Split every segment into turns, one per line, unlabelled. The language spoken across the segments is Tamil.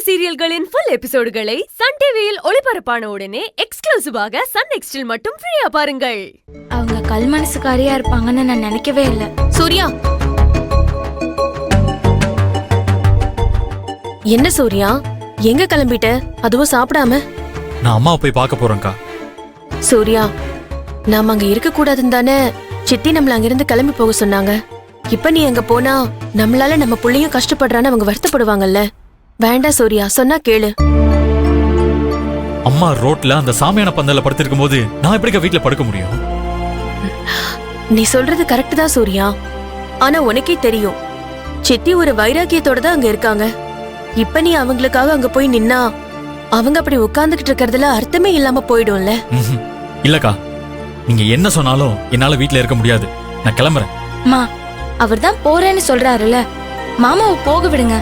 சீரியல்களின் ஃபுல் எபிசோடுகளை சன் டிவியில் ஒளிபரப்பான உடனே எக்ஸ்க்ளூசிவாக சன் நெக்ஸ்டில் மட்டும் ஃப்ரீயா பாருங்கள்.
அவங்க கல் மனசுக்காரியா இருப்பாங்கன்னு நான் நினைக்கவே இல்லை.
சூர்யா, என்ன சூர்யா, எங்க கிளம்பிட்ட? அதுவும் சாப்பிடாம?
நான் அம்மாவை போய் பார்க்க போறேன்க்கா.
சூர்யா, நாம அங்க இருக்க கூடாதுன்னு தானே சித்தி நம்மள அங்கிருந்து கிளம்பி போக சொன்னாங்க. இப்ப நீ அங்க போனா நம்மளால நம்ம புள்ளையும் கஷ்டப்படுறான்னு அவங்க வருத்தப்படுவாங்கல்ல. வேண்டாம் சூர்யா, சொன்னா கேளு.
அம்மா ரோட்ல அந்த சாமியான பந்தல்ல படுத்திருக்கும் போது நான் எப்படிக்கா வீட்டுல படுக்க முடியும்?
நீ சொல்றது கரெக்ட் தான் சூர்யா. ஆனா உனக்கே தெரியும், சித்தி ஒரு வைராக்கியத்தோட தான் அங்க இருக்காங்க. இப்ப நீ அவங்களுக்காக அங்க போய் நின்னா அவங்க அப்படி உட்கார்ந்துகிட்டு இருக்கிறதுல அர்த்தமே இல்லாம போயிடும்ல.
இல்லக்கா, நீங்க என்ன சொன்னாலும் என்னால வீட்டுல இருக்க முடியாது. நான் கிளம்புறேன்.
மா, அவர் தான் போறேன்னு சொல்றாருல, மாமாவை போக விடுங்க.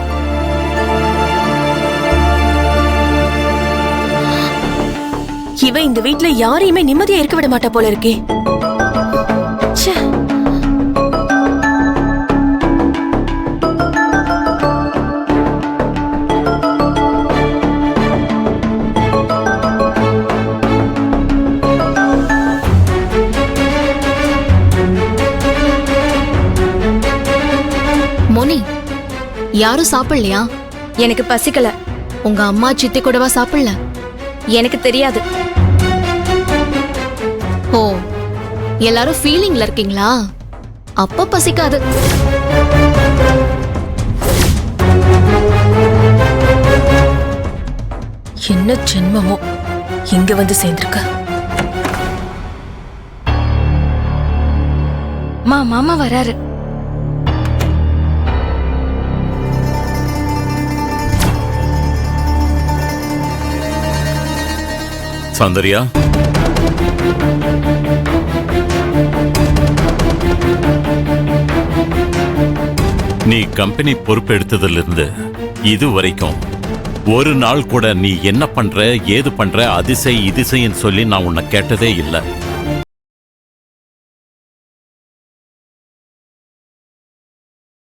இவ இந்த வீட்டுல யாரையுமே நிம்மதியா இருக்க விட மாட்டா போல இருக்கே. ச்சே.
மோனி, யாரும் சாப்பிடலையா?
எனக்கு பசிக்கல.
உங்க அம்மா சித்தி கூடவா சாப்பிடல?
எனக்கு தெரியாது.
ஓ, எல்லாரும் ஃபீலிங்ல இருக்கீங்களா? அப்ப பசிக்காது.
என்ன ஜென்மமோ இங்க வந்து சேர்ந்திருக்க.
மாமா வராரு.
சௌந்தர்யா, நீ கம்பெனி பொறுப்பெடுத்ததிலிருந்து இது வரைக்கும் ஒரு நாள் கூட நீ என்ன பண்ற ஏது பண்ற அதிசை இதிசைன்னு சொல்லி நான் உன்னை கேட்டதே இல்லை.